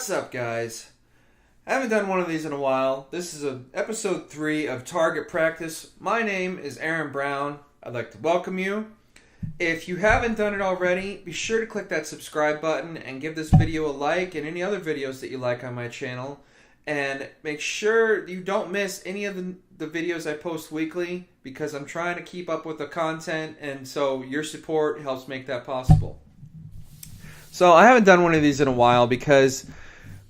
What's up, guys? I haven't done one of these in a while. This is episode 3 of Target Practice. My name is Aaron Brown. I'd like to welcome you. If you haven't done it already, be sure to click that subscribe button and give this video a like and any other videos that you like on my channel. And make sure you don't miss any of the videos I post weekly because I'm trying to keep up with the content, and so your support helps make that possible. So I haven't done one of these in a while because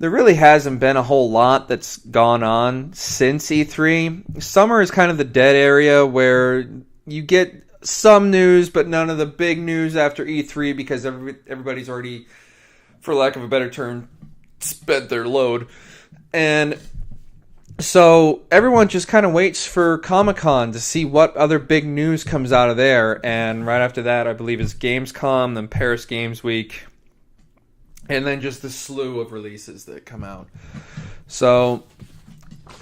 there really hasn't been a whole lot that's gone on since E3. Summer is kind of the dead area where you get some news, but none of the big news after E3 because everybody's already, for lack of a better term, spent their load. And so everyone just kind of waits for Comic-Con to see what other big news comes out of there. And right after that, I believe, is Gamescom, then Paris Games Week, and then just the slew of releases that come out. So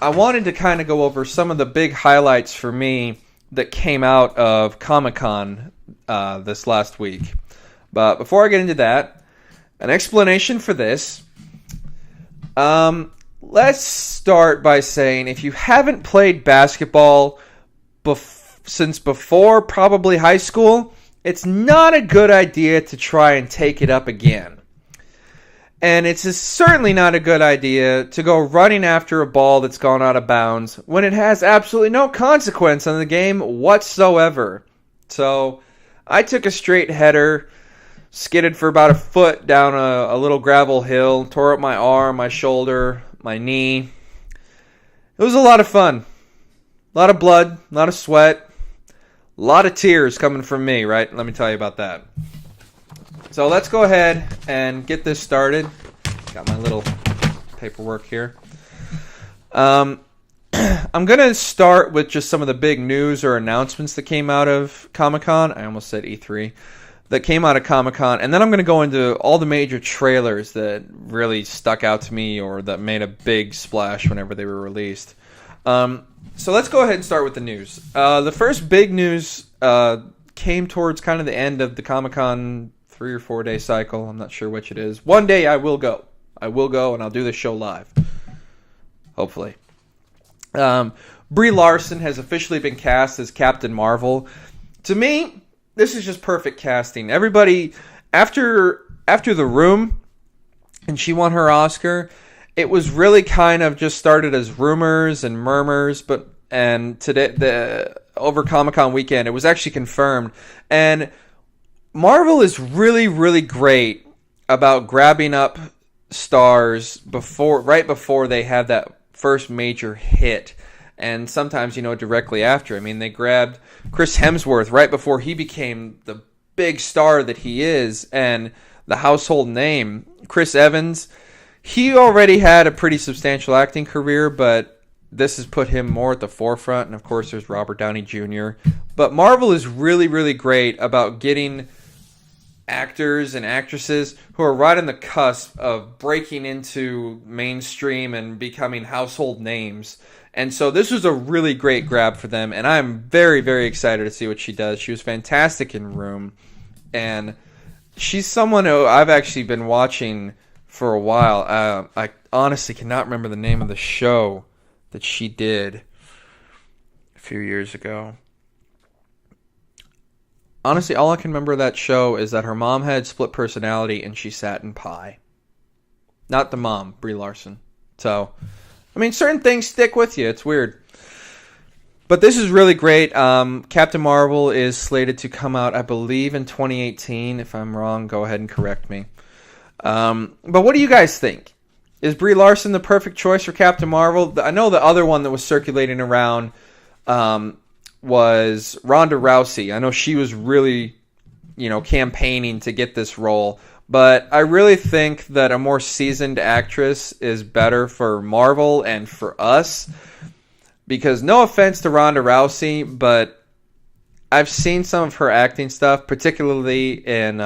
I wanted to kind of go over some of the big highlights for me that came out of Comic-Con this last week. But before I get into that, an explanation for this. Let's start by saying if you haven't played basketball since before probably high school, it's not a good idea to try and take it up again. And it's certainly not a good idea to go running after a ball that's gone out of bounds when it has absolutely no consequence on the game whatsoever. So I took a straight header, skidded for about a foot down a little gravel hill, tore up my arm, my shoulder, my knee. It was a lot of fun. A lot of blood, a lot of sweat, a lot of tears coming from me, right? Let me tell you about that. So let's go ahead and get this started. Got my little paperwork here. I'm going to start with just some of the big news or announcements that came out of Comic-Con. I almost said E3. That came out of Comic-Con. And then I'm going to go into all the major trailers that really stuck out to me or that made a big splash whenever they were released. So let's go ahead and start with the news. The first big news came towards kind of the end of the Comic-Con 3 or 4 day cycle. I'm not sure which it is. One day I will go. I will go and I'll do the show live. Hopefully. Brie Larson has officially been cast as Captain Marvel. To me, this is just perfect casting. Everybody, after The Room, and she won her Oscar, it was really kind of just started as rumors and murmurs, and today, over Comic-Con weekend, it was actually confirmed. And Marvel is really, really great about grabbing up stars right before they have that first major hit. And sometimes, directly after. I mean, they grabbed Chris Hemsworth right before he became the big star that he is and the household name. Chris Evans, he already had a pretty substantial acting career, but this has put him more at the forefront. And, of course, there's Robert Downey Jr. But Marvel is really, really great about getting actors and actresses who are right on the cusp of breaking into mainstream and becoming household names. And so this was a really great grab for them, and I'm very, very excited to see what she does. She was fantastic in Room, and she's someone who I've actually been watching for a while. I honestly cannot remember the name of the show that she did a few years ago. Honestly, all I can remember of that show is that her mom had split personality and she sat in pie. Not the mom, Brie Larson. So, I mean, certain things stick with you. It's weird. But this is really great. Captain Marvel is slated to come out, I believe, in 2018. If I'm wrong, go ahead and correct me. But what do you guys think? Is Brie Larson the perfect choice for Captain Marvel? I know the other one that was circulating around was Ronda Rousey. I know she was really, campaigning to get this role. But I really think that a more seasoned actress is better for Marvel and for us. Because no offense to Ronda Rousey, but I've seen some of her acting stuff, particularly in,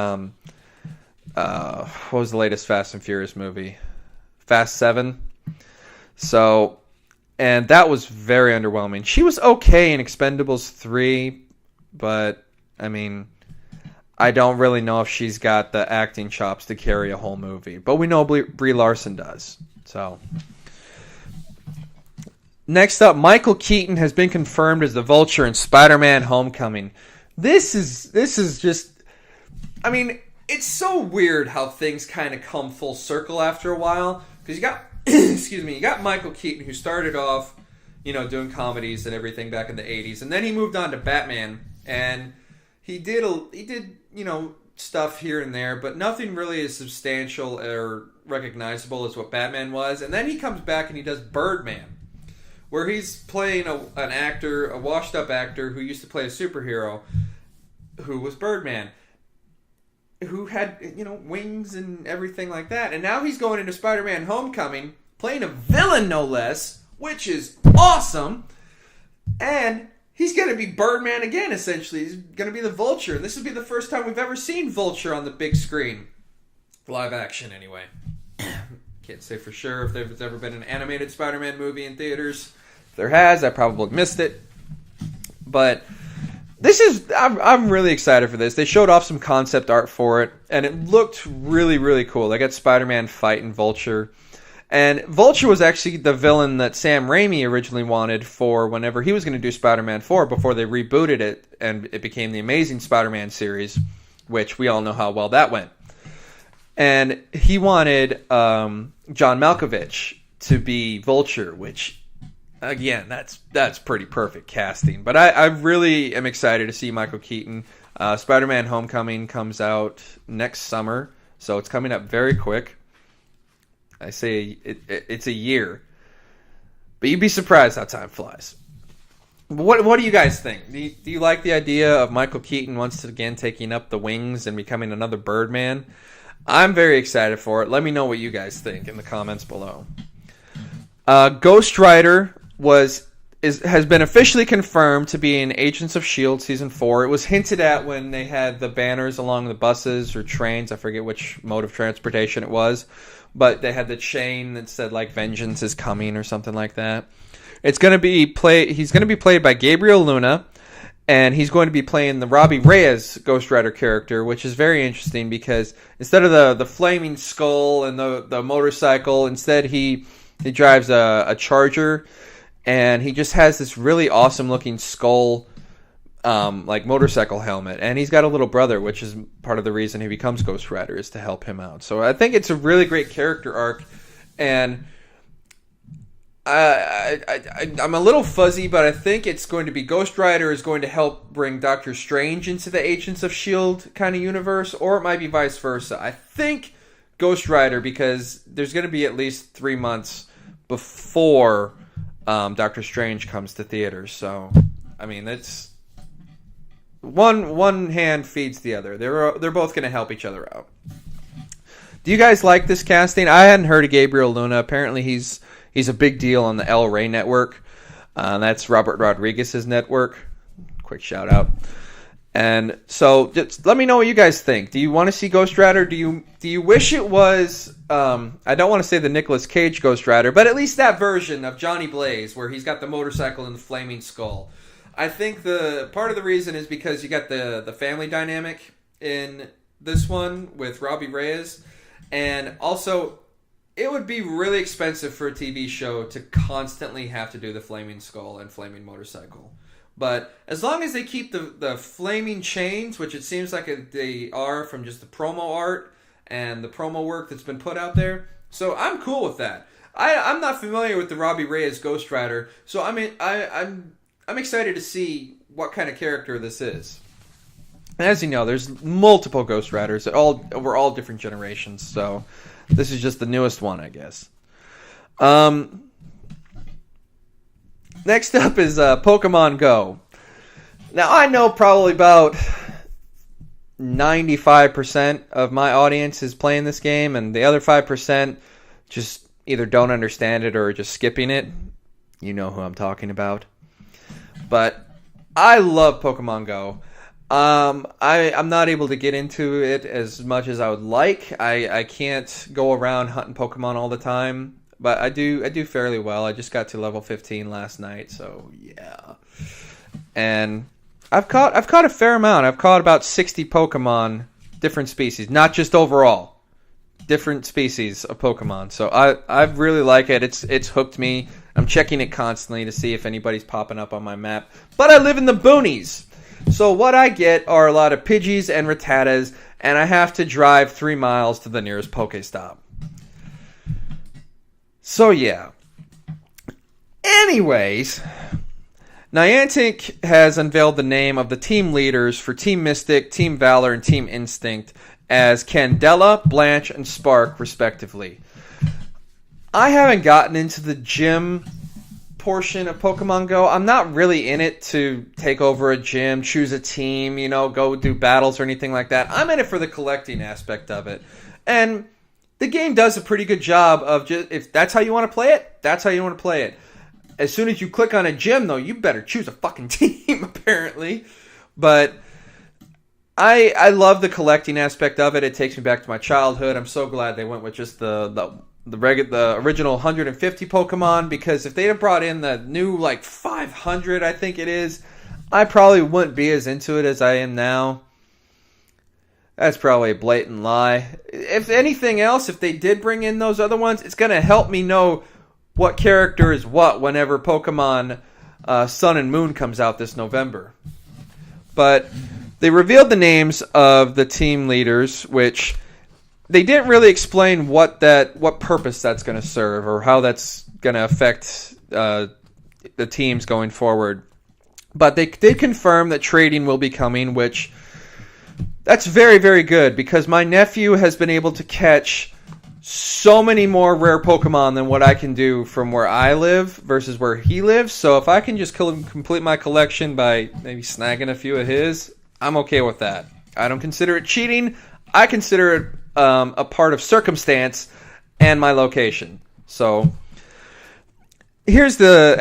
what was the latest Fast and Furious movie? Fast 7. So, and that was very underwhelming. She was okay in Expendables 3, but, I mean, I don't really know if she's got the acting chops to carry a whole movie, but we know Brie Larson does. So, next up, Michael Keaton has been confirmed as the Vulture in Spider-Man: Homecoming. This is just, I mean, it's so weird how things kind of come full circle after a while, because you got excuse me, you got Michael Keaton, who started off, doing comedies and everything back in the 80s, and then he moved on to Batman, and he did stuff here and there, but nothing really as substantial or recognizable as what Batman was. And then he comes back and he does Birdman, where he's playing a washed up actor who used to play a superhero who was Birdman, who had, wings and everything like that. And now he's going into Spider-Man: Homecoming, playing a villain no less, which is awesome. And he's going to be Birdman again, essentially. He's going to be the Vulture. This will be the first time we've ever seen Vulture on the big screen. Live action, anyway. Can't say for sure if there's ever been an animated Spider-Man movie in theaters. If there has, I probably missed it. But I'm really excited for this. They showed off some concept art for it, and it looked really, really cool. They got Spider-Man fighting Vulture. And Vulture was actually the villain that Sam Raimi originally wanted for whenever he was going to do Spider-Man 4 before they rebooted it and it became the Amazing Spider-Man series, which we all know how well that went. And he wanted John Malkovich to be Vulture, which, again, that's pretty perfect casting. But I really am excited to see Michael Keaton. Spider-Man: Homecoming comes out next summer, so it's coming up very quick. I say it's a year. But you'd be surprised how time flies. What do you guys think? Do you like the idea of Michael Keaton once again taking up the wings and becoming another Birdman? I'm very excited for it. Let me know what you guys think in the comments below. Ghost Rider has been officially confirmed to be in Agents of S.H.I.E.L.D. Season 4. It was hinted at when they had the banners along the buses or trains. I forget which mode of transportation it was. But they had the chain that said, like, vengeance is coming or something like that. He's going to be played by Gabriel Luna, and he's going to be playing the Robbie Reyes Ghost Rider character, which is very interesting because instead of the flaming skull and the motorcycle, instead he drives a Charger, and he just has this really awesome looking skull motorcycle helmet, and he's got a little brother, which is part of the reason he becomes Ghost Rider, is to help him out. So I think it's a really great character arc, and I'm a little fuzzy, but I think it's going to be Ghost Rider is going to help bring Doctor Strange into the Agents of S.H.I.E.L.D. kind of universe, or it might be vice versa. I think Ghost Rider, because there's going to be at least 3 months before Doctor Strange comes to theaters. So, I mean, it's one hand feeds the other. They're both going to help each other out. Do you guys like this casting? I hadn't heard of Gabriel Luna. Apparently he's a big deal on the El Rey network. That's Robert Rodriguez's network. Quick shout out. And so just let me know what you guys think. Do you want to see Ghost Rider? Do you wish it was I don't want to say the Nicolas Cage Ghost Rider, but at least that version of Johnny Blaze where he's got the motorcycle and the flaming skull. I think the part of the reason is because you got the family dynamic in this one with Robbie Reyes, and also it would be really expensive for a TV show to constantly have to do the flaming skull and flaming motorcycle. But as long as they keep the flaming chains, which it seems like they are from just the promo art and the promo work that's been put out there, so I'm cool with that. I'm not familiar with the Robbie Reyes Ghost Rider, so I'm excited to see what kind of character this is. And as you know, there's multiple Ghost Riders over all different generations, so this is just the newest one, I guess. Next up is Pokemon Go. Now, I know probably about 95% of my audience is playing this game, and the other 5% just either don't understand it or are just skipping it. You know who I'm talking about. But I love Pokemon Go. I'm not able to get into it as much as I would like. I can't go around hunting Pokemon all the time, but I do fairly well. I just got to level 15 last night, so yeah. And I've caught a fair amount. I've caught about 60 Pokemon, different species, not just overall, different species of Pokemon. So I really like it. It's hooked me. I'm checking it constantly to see if anybody's popping up on my map. But I live in the boonies, so what I get are a lot of Pidgeys and Rattatas, and I have to drive 3 miles to the nearest Pokestop. So yeah. Anyways, Niantic has unveiled the name of the team leaders for Team Mystic, Team Valor, and Team Instinct as Candela, Blanche, and Spark, respectively. I haven't gotten into the gym portion of Pokemon Go. I'm not really in it to take over a gym, choose a team, go do battles or anything like that. I'm in it for the collecting aspect of it. And the game does a pretty good job of just, if that's how you want to play it, that's how you want to play it. As soon as you click on a gym, though, you better choose a fucking team, apparently. But I love the collecting aspect of it. It takes me back to my childhood. I'm so glad they went with just the original 150 Pokemon, because if they'd have brought in the new, 500, I think it is, I probably wouldn't be as into it as I am now. That's probably a blatant lie. If anything else, if they did bring in those other ones, it's going to help me know what character is what whenever Pokemon Sun and Moon comes out this November. But they revealed the names of the team leaders, which they didn't really explain what purpose that's going to serve or how that's going to affect the teams going forward. But they did confirm that trading will be coming, which that's very, very good, because my nephew has been able to catch so many more rare Pokemon than what I can do from where I live versus where he lives. So if I can just complete my collection by maybe snagging a few of his, I'm okay with that. I don't consider it cheating. I consider it a part of circumstance and my location. So there's two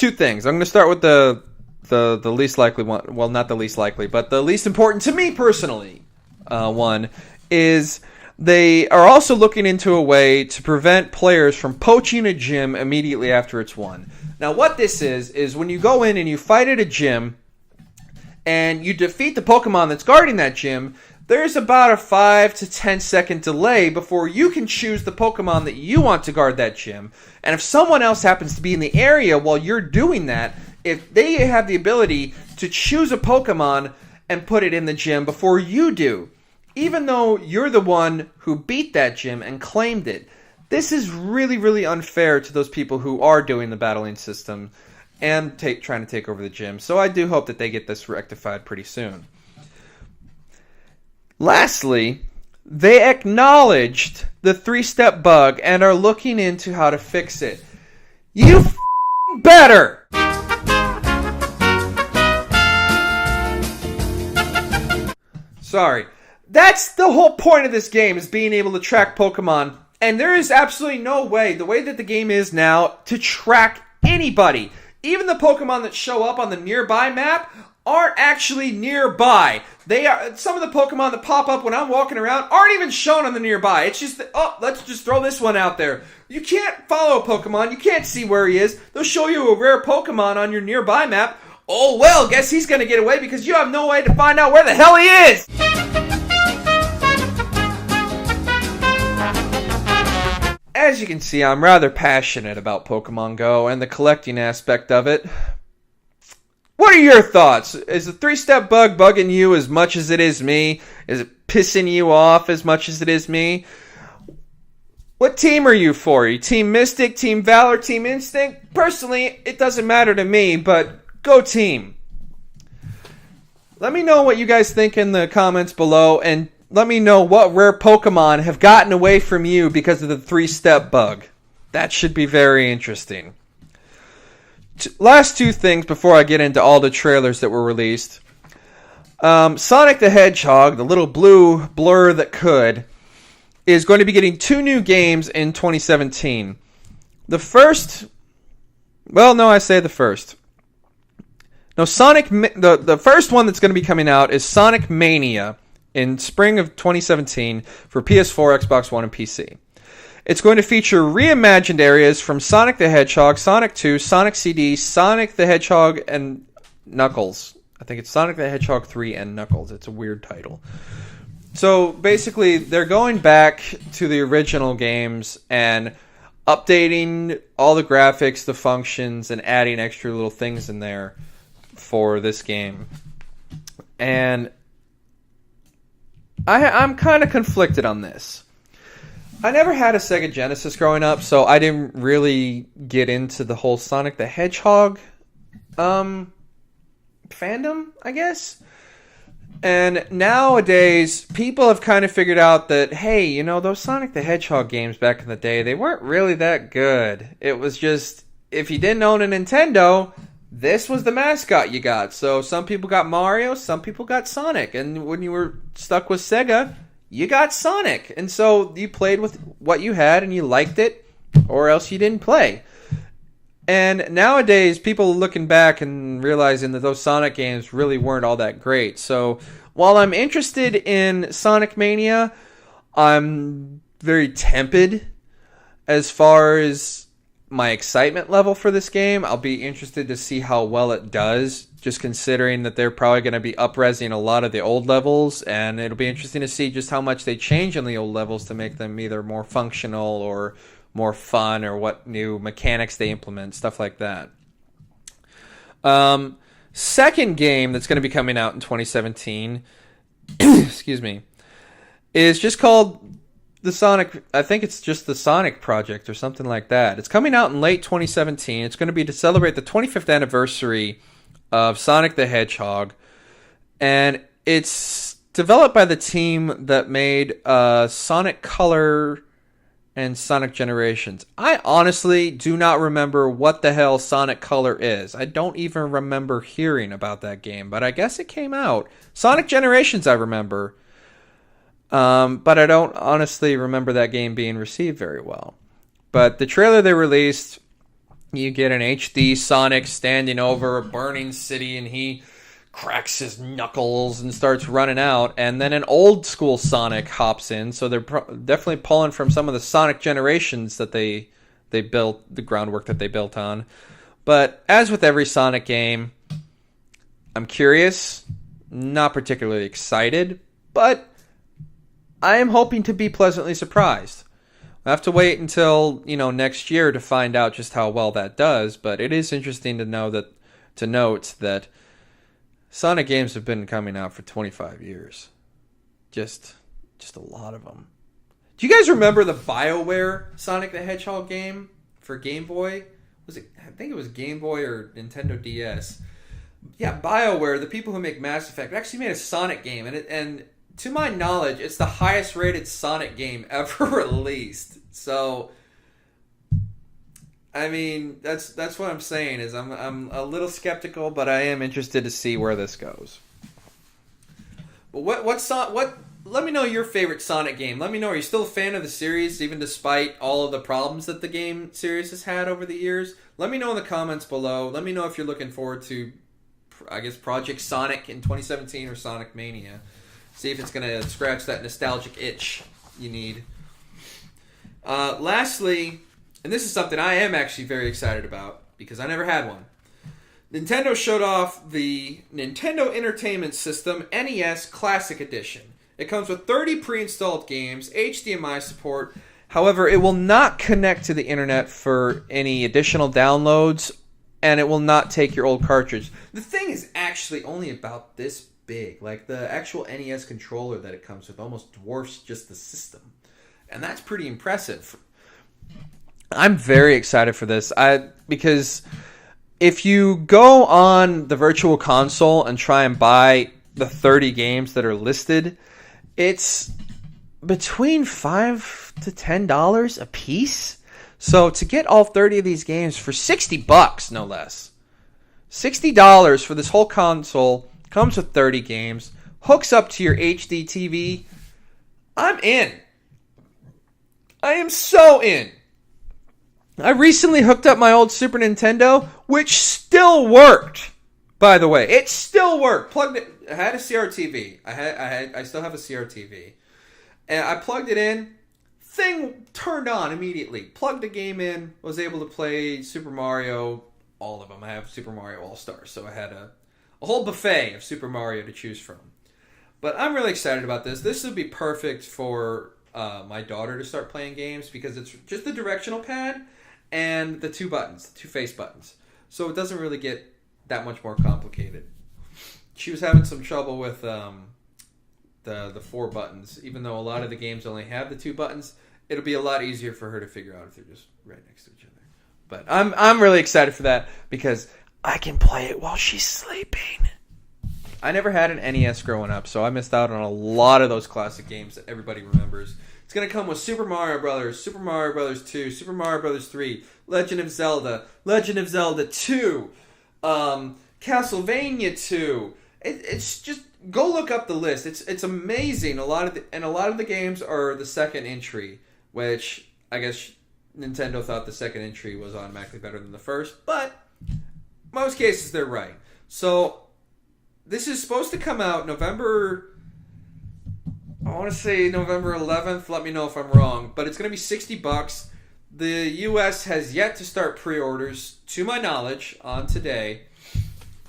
things. I'm going to start with the least likely one. Well, not the least likely, but the least important to me personally. One is they are also looking into a way to prevent players from poaching a gym immediately after it's won. Now, what this is when you go in and you fight at a gym and you defeat the Pokemon that's guarding that gym, there's about a 5 to 10 second delay before you can choose the Pokemon that you want to guard that gym. And if someone else happens to be in the area while you're doing that, if they have the ability to choose a Pokemon and put it in the gym before you do, even though you're the one who beat that gym and claimed it, this is really, really unfair to those people who are doing the battling system and trying to take over the gym. So I do hope that they get this rectified pretty soon. Lastly, they acknowledged the 3-step bug and are looking into how to fix it. You better! Sorry. That's the whole point of this game, is being able to track Pokemon. And there is absolutely no way, the way that the game is now, to track anybody. Even the Pokemon that show up on the nearby map aren't actually nearby. They are, some of the Pokemon that pop up when I'm walking around aren't even shown on the nearby. It's just, let's just throw this one out there. You can't follow a Pokemon. You can't see where he is. They'll show you a rare Pokemon on your nearby map. Oh, well, guess he's going to get away because you have no way to find out where the hell he is. As you can see, I'm rather passionate about Pokemon Go and the collecting aspect of it. What are your thoughts? Is the 3-step bug bugging you as much as it is me? Is it pissing you off as much as it is me? What team are you for? Are you Team Mystic, Team Valor, Team Instinct? Personally, it doesn't matter to me, but go team. Let me know what you guys think in the comments below, and let me know what rare Pokemon have gotten away from you because of the 3-step bug. That should be very interesting. Last two things before I get into all the trailers that were released. Sonic the Hedgehog, the little blue blur that could, is going to be getting 2 new games in 2017. The first... Well, no, I say the first. No, the first one that's going to be coming out is Sonic Mania in spring of 2017 for PS4, Xbox One, and PC. It's going to feature reimagined areas from Sonic the Hedgehog, Sonic 2, Sonic CD, Sonic the Hedgehog, and Knuckles. I think it's Sonic the Hedgehog 3 and Knuckles. It's a weird title. So basically, they're going back to the original games and updating all the graphics, the functions, and adding extra little things in there for this game. And I'm kind of conflicted on this. I never had a Sega Genesis growing up, so I didn't really get into the whole Sonic the Hedgehog fandom, I guess. And nowadays, people have kind of figured out that, hey, you know, those Sonic the Hedgehog games back in the day, they weren't really that good. It was just, if you didn't own a Nintendo, this was the mascot you got. So some people got Mario, some people got Sonic. And when you were stuck with Sega, you got Sonic. And so you played with what you had and you liked it, or else you didn't play. And nowadays, people are looking back and realizing that those Sonic games really weren't all that great. So while I'm interested in Sonic Mania, I'm very tepid as far as my excitement level for this game. I'll be interested to see how well it does, just considering that they're probably going to be up-resing a lot of the old levels, and it'll be interesting to see just how much they change in the old levels to make them either more functional or more fun, or what new mechanics they implement, stuff like that. Second game that's going to be coming out in 2017, excuse me, is just called the Sonic, I think it's just the Sonic Project or something like that. It's coming out in late 2017. It's going to be to celebrate the 25th anniversary of Sonic the Hedgehog. And it's developed by the team that made Sonic Color and Sonic Generations. I honestly do not remember what the hell Sonic Color is. I don't even remember hearing about that game, but I guess it came out. Sonic Generations I remember. But I don't honestly remember that game being received very well. But the trailer they released, you get an HD Sonic standing over a burning city, and he cracks his knuckles and starts running out. And then an old school Sonic hops in, so they're definitely pulling from some of the Sonic Generations that they built, the groundwork that they built on. But as with every Sonic game, I'm curious, not particularly excited, but I am hoping to be pleasantly surprised. I have to wait until, next year to find out just how well that does, but it is interesting to note that Sonic games have been coming out for 25 years. Just a lot of them. Do you guys remember the BioWare Sonic the Hedgehog game for Game Boy? I think it was Game Boy or Nintendo DS. Yeah, BioWare, the people who make Mass Effect, actually made a Sonic game, and to my knowledge, it's the highest rated Sonic game ever released. So, I mean, that's what I'm saying is I'm a little skeptical, but I am interested to see where this goes. But let me know your favorite Sonic game. Let me know, are you still a fan of the series, even despite all of the problems that the game series has had over the years? Let me know in the comments below. Let me know if you're looking forward to, I guess, Project Sonic in 2017 or Sonic Mania. See if it's going to scratch that nostalgic itch you need. Lastly, and this is something I am actually very excited about because I never had one. Nintendo showed off the Nintendo Entertainment System NES Classic Edition. It comes with 30 pre-installed games, HDMI support. However, it will not connect to the internet for any additional downloads, and it will not take your old cartridge. The thing is actually only about this big. Like, the actual NES controller that it comes with almost dwarfs just the system. And that's pretty impressive. I'm very excited for this. Because if you go on the Virtual Console and try and buy the 30 games that are listed, it's between $5 to $10 a piece. So to get all 30 of these games for $60, no less. $60 for this whole console. Comes with 30 games, hooks up to your HD TV. I'm in. I am so in. I recently hooked up my old Super Nintendo, which still worked. By the way, it still worked. Plugged it. I had a CRTV. I still have a CRTV, and I plugged it in. Thing turned on immediately. Plugged the game in. Was able to play Super Mario. All of them. I have Super Mario All Stars, so I had a a whole buffet of Super Mario to choose from. But I'm really excited about this. This would be perfect for my daughter to start playing games because it's just the directional pad and the two buttons, the two face buttons. So it doesn't really get that much more complicated. She was having some trouble with the four buttons. Even though a lot of the games only have the two buttons, it'll be a lot easier for her to figure out if they're just right next to each other. But I'm really excited for that because I can play it while she's sleeping. I never had an NES growing up, so I missed out on a lot of those classic games that everybody remembers. It's going to come with Super Mario Brothers, Super Mario Brothers 2, Super Mario Brothers 3, Legend of Zelda 2, Castlevania 2. It's just go look up the list. It's amazing. A lot of the games are the second entry, which I guess Nintendo thought the second entry was automatically better than the first, but most cases they're right. So this is supposed to come out November 11th. Let me know if I'm wrong, but it's going to be $60. The US has yet to start pre-orders to my knowledge on today,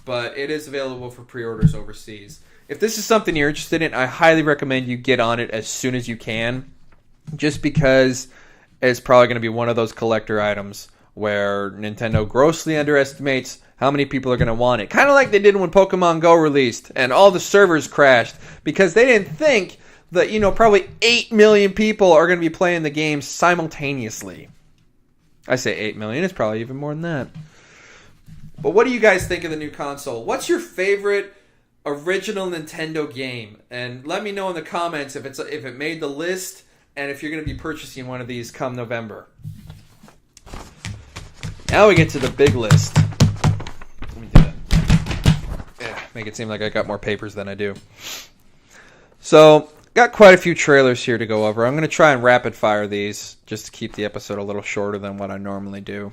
but it is available for pre-orders overseas. If this is something you're interested in, I highly recommend you get on it as soon as you can, just because it's probably going to be one of those collector items where Nintendo grossly underestimates how many people are going to want it. Kind of like they did when Pokemon Go released and all the servers crashed because they didn't think that, probably 8 million people are going to be playing the game simultaneously. I say 8 million. It's probably even more than that. But what do you guys think of the new console? What's your favorite original Nintendo game? And let me know in the comments if it made the list and if you're going to be purchasing one of these come November. Now we get to the big list. Let me do that. Yeah, make it seem like I got more papers than I do. So, got quite a few trailers here to go over. I'm going to try and rapid fire these just to keep the episode a little shorter than what I normally do.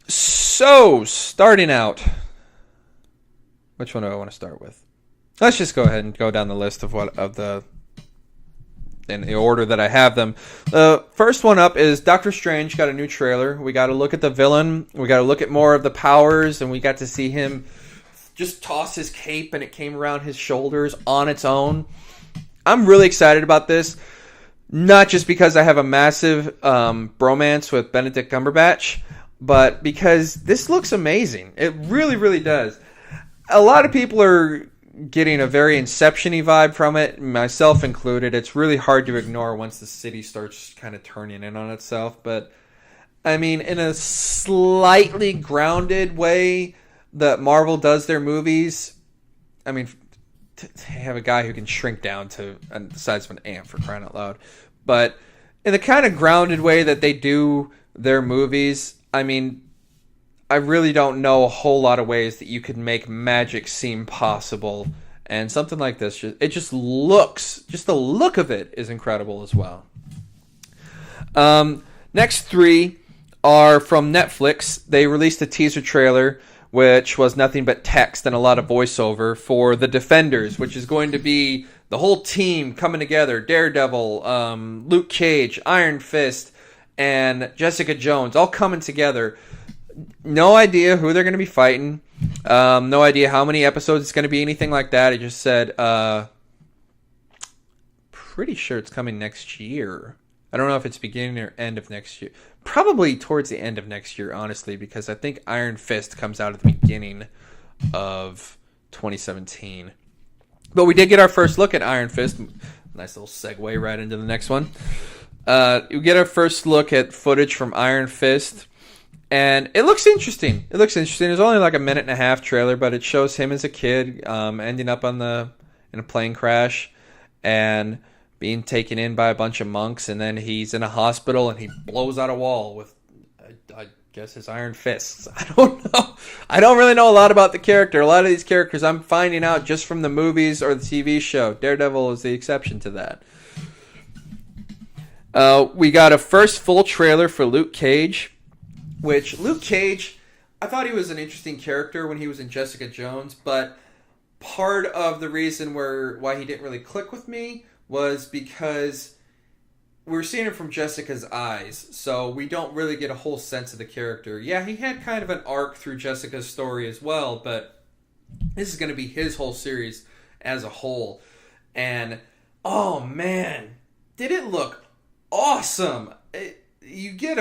So, starting out, which one do I want to start with? Let's just go ahead and go down the list in the order that I have them. The first one up is Doctor Strange got a new trailer. We got to look at the villain. We got to look at more of the powers, and we got to see him just toss his cape, and it came around his shoulders on its own. I'm really excited about this, not just because I have a massive bromance with Benedict Cumberbatch, but because this looks amazing. It really, really does. A lot of people are getting a very Inception-y vibe from it, myself included. It's really hard to ignore once the city starts kind of turning in on itself. But, I mean, in a slightly grounded way that Marvel does their movies, I mean, they have a guy who can shrink down to the size of an ant, for crying out loud. But in the kind of grounded way that they do their movies, I mean, I really don't know a whole lot of ways that you could make magic seem possible. And something like this, it just looks, just the look of it is incredible as well. Next three are from Netflix. They released a teaser trailer, which was nothing but text and a lot of voiceover for The Defenders, which is going to be the whole team coming together. Daredevil, Luke Cage, Iron Fist, and Jessica Jones all coming together. No idea who they're going to be fighting. No idea how many episodes it's going to be, anything like that. It just said, pretty sure it's coming next year. I don't know if it's beginning or end of next year. Probably towards the end of next year, honestly, because I think Iron Fist comes out at the beginning of 2017. But we did get our first look at Iron Fist. Nice little segue right into the next one. We get our first look at footage from Iron Fist. And it looks interesting. It's only like a 1.5-minute trailer, but it shows him as a kid ending up in a plane crash and being taken in by a bunch of monks, and then he's in a hospital and he blows out a wall with, I guess, his iron fists. I don't know. I don't really know a lot about the character. A lot of these characters I'm finding out just from the movies or the TV show. Daredevil is the exception to that. We got a first full trailer for Luke Cage. Which, Luke Cage, I thought he was an interesting character when he was in Jessica Jones, but part of the reason why he didn't really click with me was because we're seeing it from Jessica's eyes, so we don't really get a whole sense of the character. Yeah, he had kind of an arc through Jessica's story as well, but this is going to be his whole series as a whole. And, oh man, did it look awesome. You get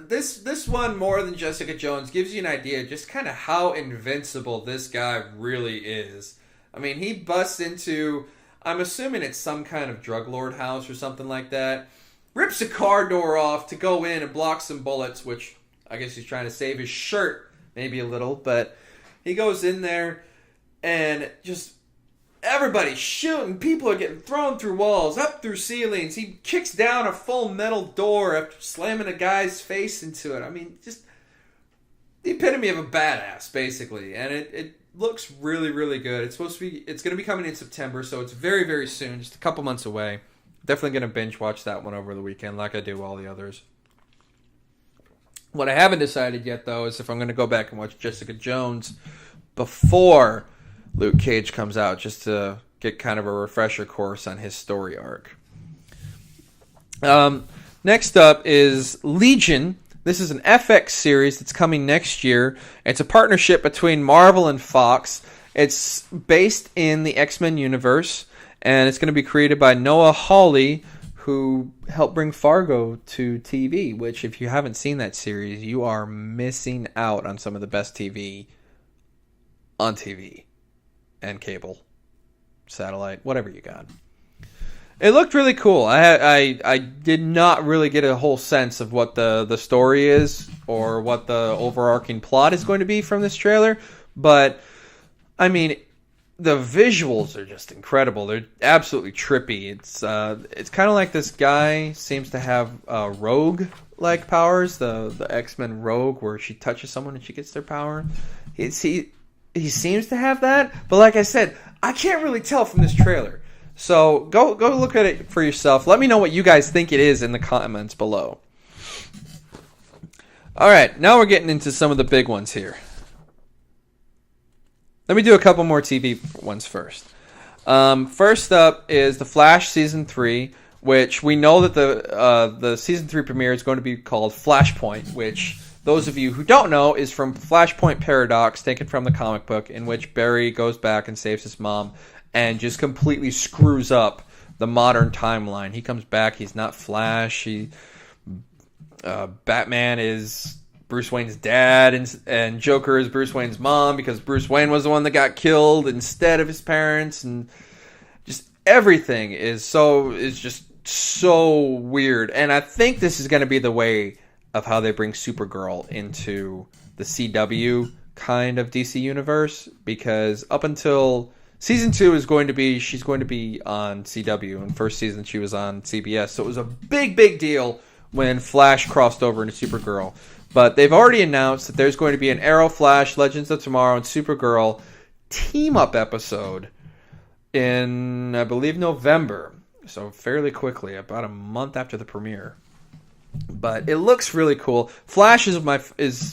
this one more than Jessica Jones gives you an idea just kind of how invincible this guy really is. I mean, he busts into, I'm assuming it's some kind of drug lord house or something like that. Rips a car door off to go in and block some bullets, which I guess he's trying to save his shirt maybe a little, but he goes in there and just everybody's shooting. People are getting thrown through walls, up through ceilings. He kicks down a full metal door after slamming a guy's face into it. I mean, just the epitome of a badass, basically. And it looks really, really good. It's going to be coming in September, so it's very, very soon, just a couple months away. Definitely going to binge watch that one over the weekend like I do all the others. What I haven't decided yet, though, is if I'm going to go back and watch Jessica Jones before Luke Cage comes out, just to get kind of a refresher course on his story arc. Next up is Legion. This is an FX series that's coming next year. It's a partnership between Marvel and Fox. It's based in the X-Men universe, and it's going to be created by Noah Hawley, who helped bring Fargo to TV, which if you haven't seen that series, you are missing out on some of the best TV on TV and cable, satellite, whatever you got. It looked really cool. I did not really get a whole sense of what the story is or what the overarching plot is going to be from this trailer, but I mean, the visuals are just incredible. They're absolutely trippy. It's kind of like this guy seems to have rogue-like powers, the X-Men Rogue, where she touches someone and she gets their power. He seems to have that, but like I said, I can't really tell from this trailer. So go look at it for yourself. Let me know what you guys think it is in the comments below. All right, now we're getting into some of the big ones here. Let me do a couple more TV ones first. First up is The Flash Season 3, which we know that the Season 3 premiere is going to be called Flashpoint, which those of you who don't know is from Flashpoint Paradox, taken from the comic book, in which Barry goes back and saves his mom and just completely screws up the modern timeline. He comes back, he's not Flash, Batman is Bruce Wayne's dad, and Joker is Bruce Wayne's mom because Bruce Wayne was the one that got killed instead of his parents, and just everything is just so weird. And I think this is going to be the way of how they bring Supergirl into the CW kind of DC universe, because up until Season 2 she's going to be on CW, and first season she was on CBS, so it was a big, big deal when Flash crossed over into Supergirl. But they've already announced that there's going to be an Arrow, Flash, Legends of Tomorrow, and Supergirl team-up episode in, I believe, November. So fairly quickly, about a month after the premiere. But it looks really cool. Flash is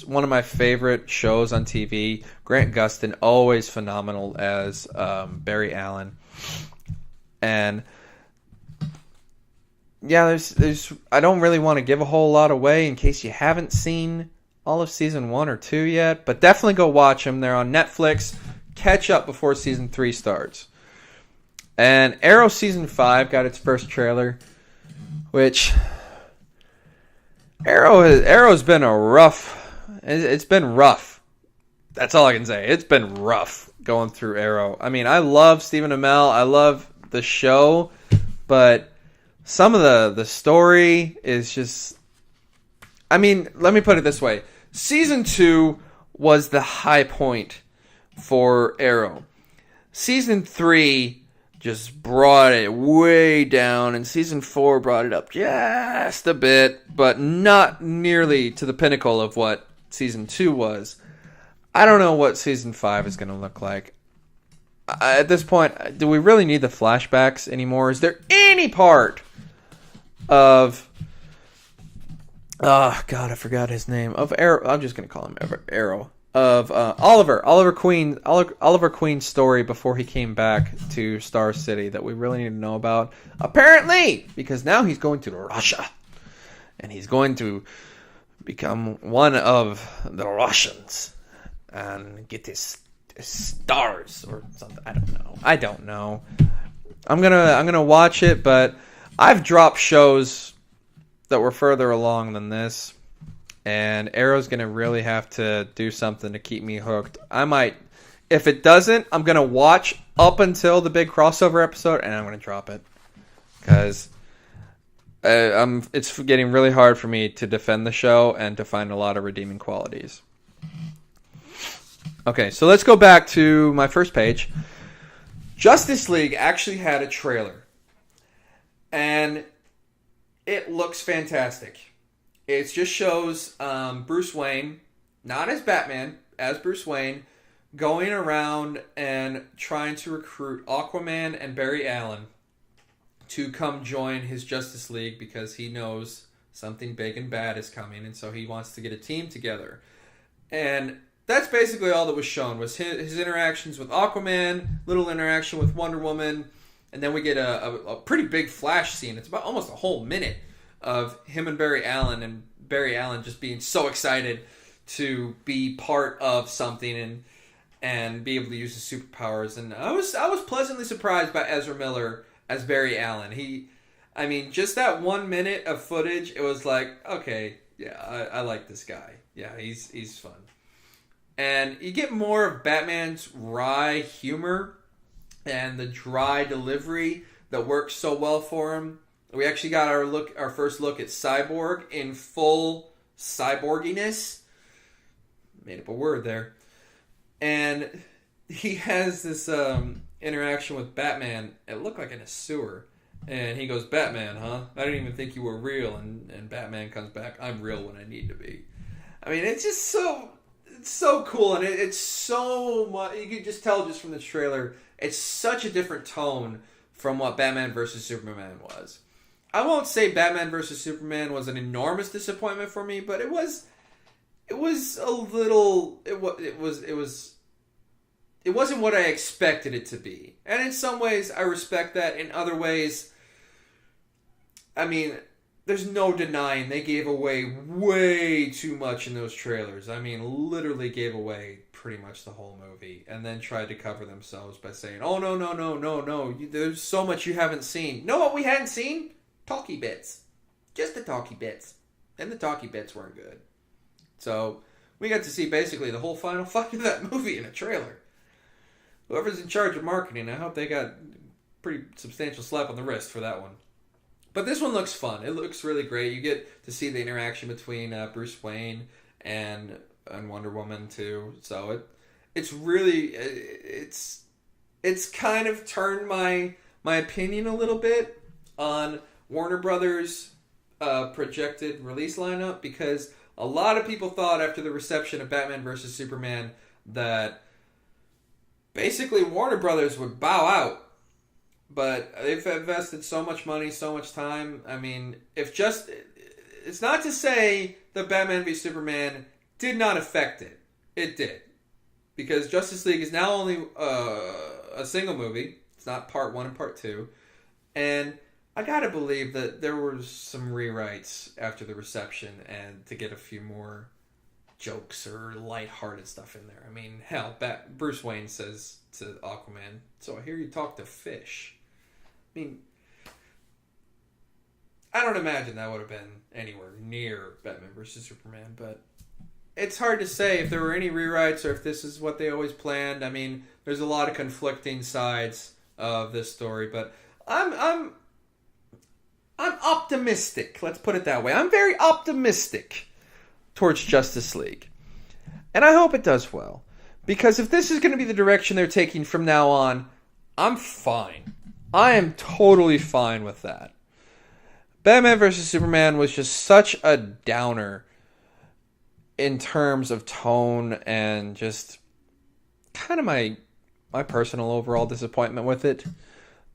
one of my favorite shows on TV. Grant Gustin, always phenomenal as Barry Allen. And yeah, there's I don't really want to give a whole lot away in case you haven't seen all of Season 1 or 2 yet. But definitely go watch them. They're on Netflix. Catch up before Season 3 starts. And Arrow Season 5 got its first trailer, which Arrow's been it's been rough. That's all I can say. It's been rough going through Arrow. I mean, I love Stephen Amell. I love the show, but some of the story is just, I mean, let me put it this way. Season 2 was the high point for Arrow. Season 3 just brought it way down, and Season 4 brought it up just a bit, but not nearly to the pinnacle of what Season 2 was. I don't know what Season 5 is going to look like. At this point, do we really need the flashbacks anymore? Is there any part of... Oh, God, I forgot his name. Of Arrow. I'm just going to call him Arrow. of Oliver Queen's story before he came back to Star City that we really need to know about. Apparently, because now he's going to Russia, and he's going to become one of the Russians and get his stars or something. I don't know. I'm gonna watch it, but I've dropped shows that were further along than this. And Arrow's going to really have to do something to keep me hooked. I might, if it doesn't, I'm going to watch up until the big crossover episode, and I'm going to drop it. Because it's getting really hard for me to defend the show and to find a lot of redeeming qualities. Okay, so let's go back to my first page. Justice League actually had a trailer. And it looks fantastic. It just shows Bruce Wayne, not as Batman, as Bruce Wayne, going around and trying to recruit Aquaman and Barry Allen to come join his Justice League because he knows something big and bad is coming, and so he wants to get a team together. And that's basically all that was shown, was his interactions with Aquaman, little interaction with Wonder Woman, and then we get a pretty big Flash scene. It's about almost a whole minute of him and Barry Allen just being so excited to be part of something and be able to use his superpowers. And I was pleasantly surprised by Ezra Miller as Barry Allen. Just that 1 minute of footage, it was like, okay, yeah, I like this guy. Yeah, he's fun. And you get more of Batman's wry humor and the dry delivery that works so well for him. We actually got our first look at Cyborg in full cyborginess. Made up a word there. And he has this interaction with Batman. It looked like in a sewer. And he goes, "Batman, huh? I didn't even think you were real." And Batman comes back, "I'm real when I need to be." I mean, it's just so cool. And it's so much. You can just tell just from the trailer, it's such a different tone from what Batman vs. Superman was. I won't say Batman vs. Superman was an enormous disappointment for me, but it was a little. It wasn't what I expected it to be, and in some ways I respect that. In other ways, I mean, there's no denying they gave away way too much in those trailers. I mean, literally gave away pretty much the whole movie, and then tried to cover themselves by saying, "Oh no, there's so much you haven't seen." Know what we hadn't seen? Talkie bits. Just the talkie bits. And the talkie bits weren't good. So, we got to see basically the whole final fight of that movie in a trailer. Whoever's in charge of marketing, I hope they got a pretty substantial slap on the wrist for that one. But this one looks fun. It looks really great. You get to see the interaction between Bruce Wayne and Wonder Woman too. So it's really it's kind of turned my opinion a little bit on Warner Brothers' projected release lineup, because a lot of people thought after the reception of Batman vs. Superman that basically Warner Brothers would bow out. But they've invested so much money, so much time. I mean, it's not to say that Batman v Superman did not affect it. It did. Because Justice League is now only a single movie. It's not part 1 and part 2. And I gotta believe that there were some rewrites after the reception and to get a few more jokes or lighthearted stuff in there. I mean, hell, Bruce Wayne says to Aquaman, "So I hear you talk to fish." I mean, I don't imagine that would have been anywhere near Batman vs. Superman, but it's hard to say if there were any rewrites or if this is what they always planned. I mean, there's a lot of conflicting sides of this story, but I'm optimistic. Let's put it that way. I'm very optimistic towards Justice League. And I hope it does well. Because if this is going to be the direction they're taking from now on, I'm fine. I am totally fine with that. Batman vs. Superman was just such a downer in terms of tone and just kind of my personal overall disappointment with it,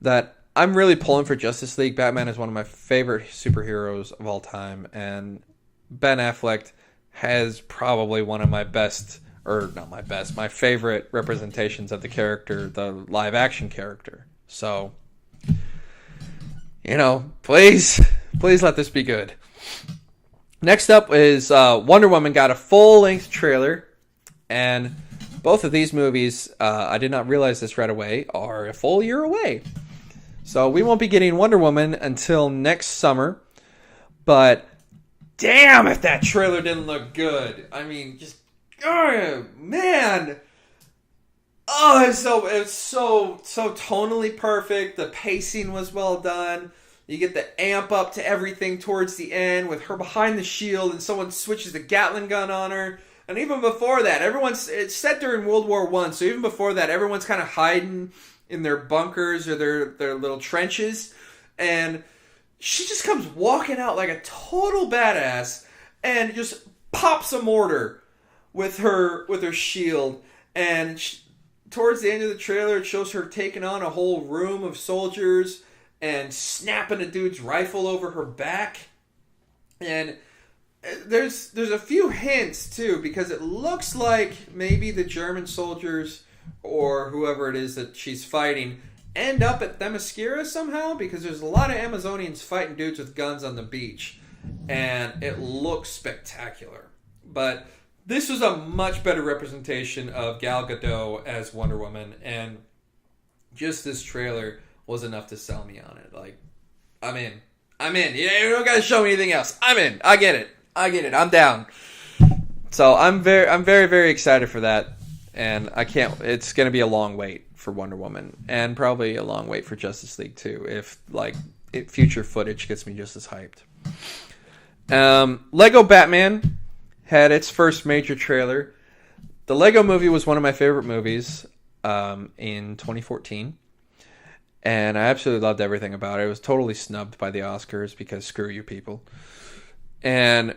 that I'm really pulling for Justice League. Batman is one of my favorite superheroes of all time, and Ben Affleck has probably one of my best or not my best, my favorite representations of the character, the live action character. So, please let this be good. Next up is Wonder Woman got a full-length trailer, and both of these movies, I did not realize this right away, are a full year away. So we won't be getting Wonder Woman until next summer, but damn if that trailer didn't look good. I mean, just, oh, man. Oh, it's so tonally perfect. The pacing was well done. You get the amp up to everything towards the end with her behind the shield and someone switches the Gatling gun on her. And even before that, it's set during World War I, so even before that, everyone's kind of hiding in their bunkers or their little trenches. And she just comes walking out like a total badass and just pops a mortar with her shield. And towards the end of the trailer, it shows her taking on a whole room of soldiers and snapping a dude's rifle over her back. And there's a few hints, too, because it looks like maybe the German soldiers or whoever it is that she's fighting end up at Themyscira somehow, because there's a lot of Amazonians fighting dudes with guns on the beach. And it looks spectacular. But this was a much better representation of Gal Gadot as Wonder Woman, and just this trailer was enough to sell me on it. Like, I'm in. You don't gotta show me anything else. I'm in. I get it. I'm down. So I'm very, very excited for that, and it's gonna be a long wait for Wonder Woman, and probably a long wait for Justice League too, if future footage gets me just as hyped. Lego Batman had its first major trailer. The Lego movie was one of my favorite movies in 2014. And I absolutely loved everything about it. It was totally snubbed by the Oscars because screw you people. And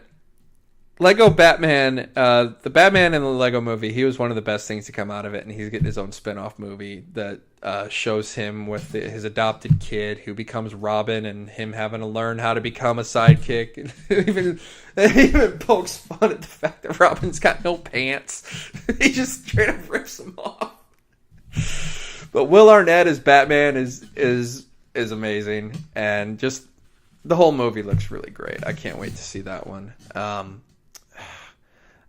Lego Batman, the Batman in the Lego movie, he was one of the best things to come out of it. And he's getting his own spin-off movie that shows him with his adopted kid who becomes Robin and him having to learn how to become a sidekick. And it even pokes fun at the fact that Robin's got no pants. He just straight up rips them off. But Will Arnett as Batman is amazing, and just the whole movie looks really great. I can't wait to see that one. I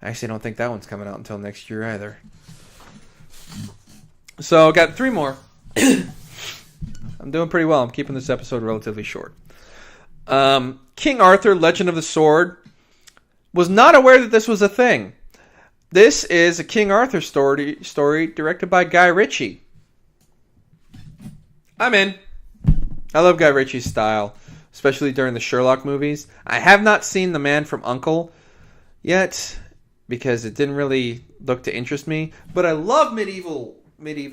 actually don't think that one's coming out until next year either. So got 3 more. I'm doing pretty well. I'm keeping this episode relatively short. King Arthur: Legend of the Sword. Was not aware that this was a thing. This is a King Arthur story directed by Guy Ritchie. I'm in. I love Guy Ritchie's style, especially during the Sherlock movies. I have not seen The Man from U.N.C.L.E. yet because it didn't really look to interest me, but I love medieval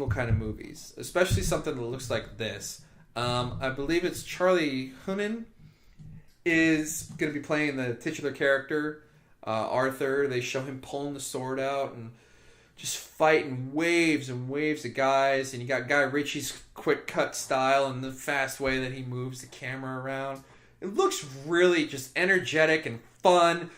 kind of movies, especially something that looks like this. I believe it's Charlie Hunnam is going to be playing the titular character, Arthur. They show him pulling the sword out and just fighting waves and waves of guys, and you got Guy Ritchie's quick cut style and the fast way that he moves the camera around. It looks really just energetic and fun,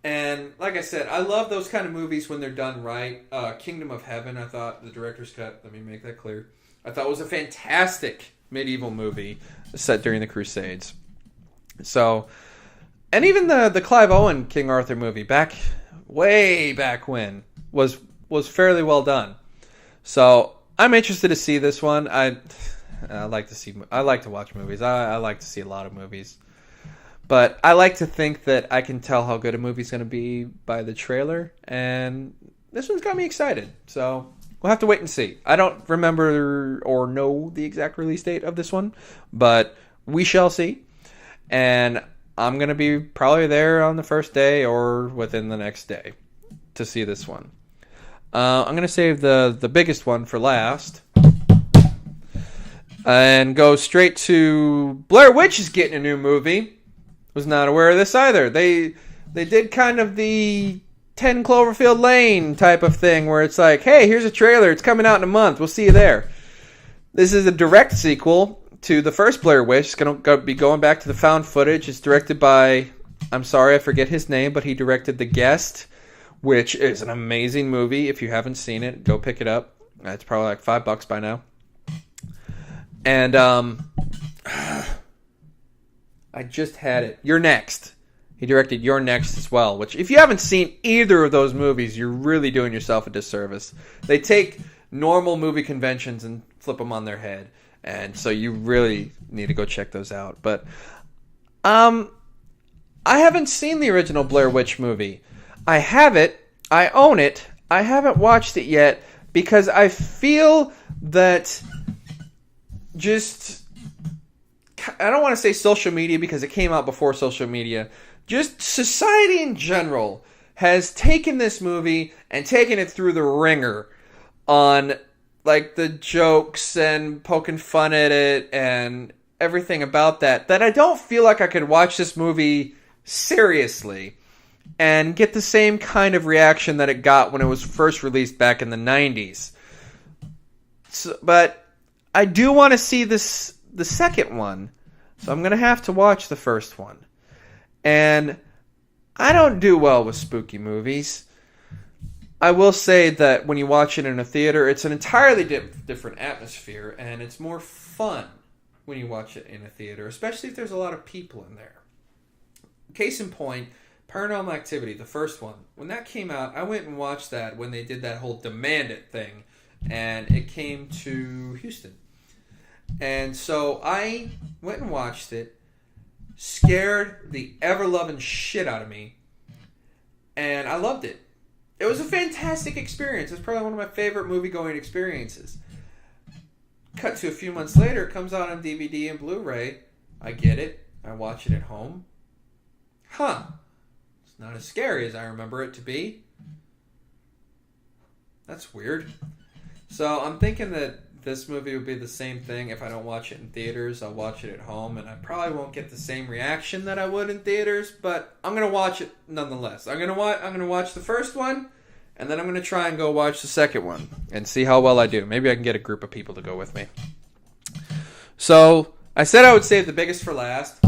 and like I said, I love those kind of movies when they're done right. Kingdom of Heaven, I thought, the director's cut, let me make that clear, I thought was a fantastic medieval movie set during the Crusades. So, and even the Clive Owen King Arthur movie way back when was fairly well done. So I'm interested to see this one. I like to watch movies. I like to see a lot of movies. But I like to think that I can tell how good a movie's going to be by the trailer, and this one's got me excited. So we'll have to wait and see. I don't remember or know the exact release date of this one, but we shall see. And I'm going to be probably there on the first day or within the next day to see this one. I'm going to save the biggest one for last and go straight to Blair Witch is getting a new movie. Was not aware of this either. They did kind of the 10 Cloverfield Lane type of thing where it's like, hey, here's a trailer. It's coming out in a month. We'll see you there. This is a direct sequel to the first Blair Witch. It's going to be going back to the found footage. It's directed by, I'm sorry, I forget his name, but he directed The Guest, which is an amazing movie. If you haven't seen it, go pick it up. It's probably like $5 by now. And I just had it. You're Next. He directed You're Next as well, which if you haven't seen either of those movies, you're really doing yourself a disservice. They take normal movie conventions and flip them on their head. And so you really need to go check those out. But I haven't seen the original Blair Witch movie. I have it. I own it. I haven't watched it yet because I feel that just... I don't want to say social media because it came out before social media. Just society in general has taken this movie and taken it through the ringer on like the jokes and poking fun at it and everything about that I don't feel like I could watch this movie seriously and get the same kind of reaction that it got when it was first released back in the 90s. So, but I do want to see the second one, so I'm going to have to watch the first one. And I don't do well with spooky movies. I will say that when you watch it in a theater, it's an entirely different atmosphere, and it's more fun when you watch it in a theater, especially if there's a lot of people in there. Case in point, Paranormal Activity, the first one. When that came out, I went and watched that when they did that whole Demand It thing, and it came to Houston. And so I went and watched it, scared the ever-loving shit out of me, and I loved it. It was a fantastic experience. It's probably one of my favorite movie-going experiences. Cut to a few months later, it comes out on DVD and Blu-ray. I get it. I watch it at home. It's not as scary as I remember it to be. That's weird. So I'm thinking that this movie would be the same thing. If I don't watch it in theaters, I'll watch it at home, and I probably won't get the same reaction that I would in theaters, but I'm going to watch it nonetheless. I'm going to watch the first one, and then I'm going to try and go watch the second one and see how well I do. Maybe I can get a group of people to go with me. So I said I would save the biggest for last,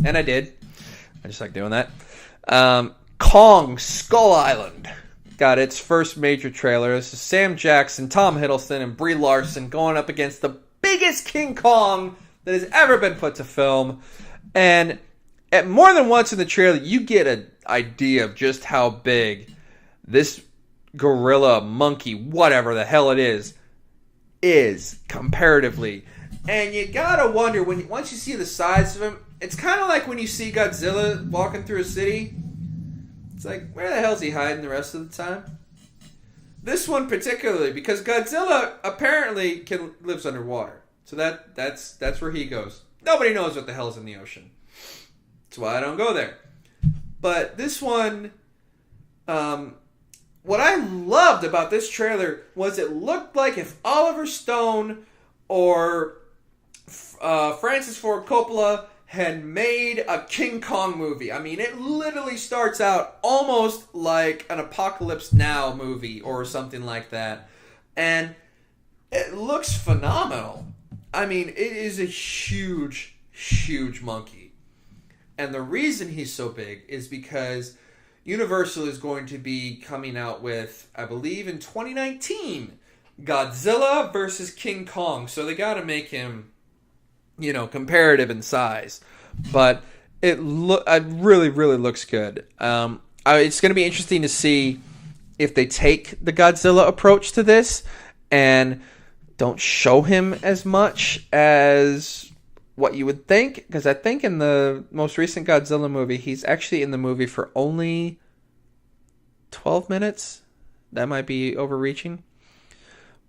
and I did. I just like doing that. Kong Skull Island got its first major trailer. This is Sam Jackson, Tom Hiddleston, and Brie Larson going up against the biggest King Kong that has ever been put to film. And at more than once in the trailer, you get an idea of just how big this gorilla, monkey, whatever the hell it is comparatively. And you gotta wonder, once you see the size of him, it's kind of like when you see Godzilla walking through a city. It's like, where the hell's he hiding the rest of the time? This one particularly, because Godzilla apparently lives underwater. So that's where he goes. Nobody knows what the hell's in the ocean. That's why I don't go there. But this one, what I loved about this trailer was it looked like if Oliver Stone or Francis Ford Coppola had made a King Kong movie. I mean, it literally starts out almost like an Apocalypse Now movie or something like that. And it looks phenomenal. I mean, it is a huge, huge monkey. And the reason he's so big is because Universal is going to be coming out with, I believe in 2019, Godzilla versus King Kong. So they got to make him, comparative in size. But it really, really looks good. It's going to be interesting to see if they take the Godzilla approach to this and don't show him as much as what you would think. Because I think in the most recent Godzilla movie, he's actually in the movie for only 12 minutes. That might be overreaching.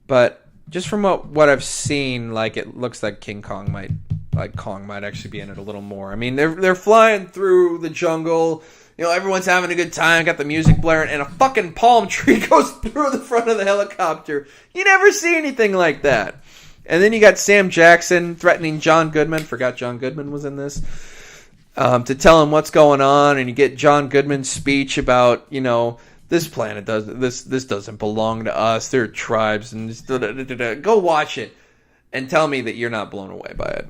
But just from what I've seen, it looks like Kong might actually be in it a little more. I mean, they're flying through the jungle. Everyone's having a good time. Got the music blaring, and a fucking palm tree goes through the front of the helicopter. You never see anything like that. And then you got Sam Jackson threatening John Goodman. Forgot John Goodman was in this. To tell him what's going on, and you get John Goodman's speech about this planet this doesn't belong to us. They're tribes and just go watch it and tell me that you're not blown away by it.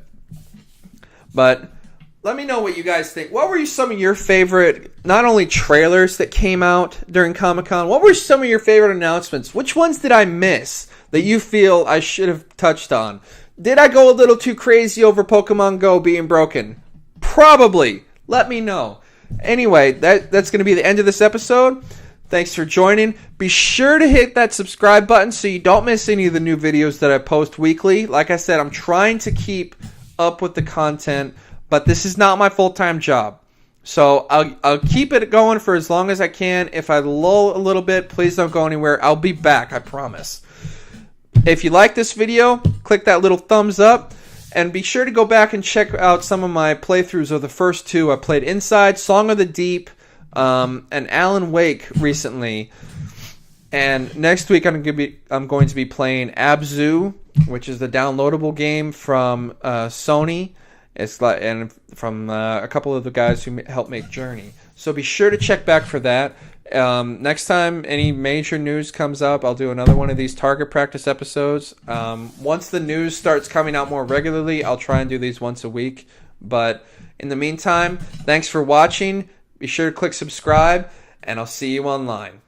But Let me know what you guys think. What were some of your favorite, not only trailers that came out during Comic-Con, what were some of your favorite announcements? Which ones did I miss that you feel I should have touched on? Did I go a little too crazy over Pokemon Go being broken? Probably. Let me know. Anyway, that's going to be the end of this episode. Thanks for joining. Be sure to hit that subscribe button so you don't miss any of the new videos that I post weekly. Like I said, I'm trying to keep up with the content, but this is not my full-time job. So I'll keep it going for as long as I can. If I lull a little bit, please don't go anywhere. I'll be back, I promise. If you like this video, click that little thumbs up. And be sure to go back and check out some of my playthroughs of the first two. I played Inside, Song of the Deep, and Alan Wake recently. And next week I'm going to be playing Abzu, which is the downloadable game from Sony. It's like, and from a couple of the guys who helped make Journey. So be sure to check back for that. Next time any major news comes up, I'll do another one of these target practice episodes. Once the news starts coming out more regularly, I'll try and do these once a week. But in the meantime, thanks for watching. Be sure to click subscribe, and I'll see you online.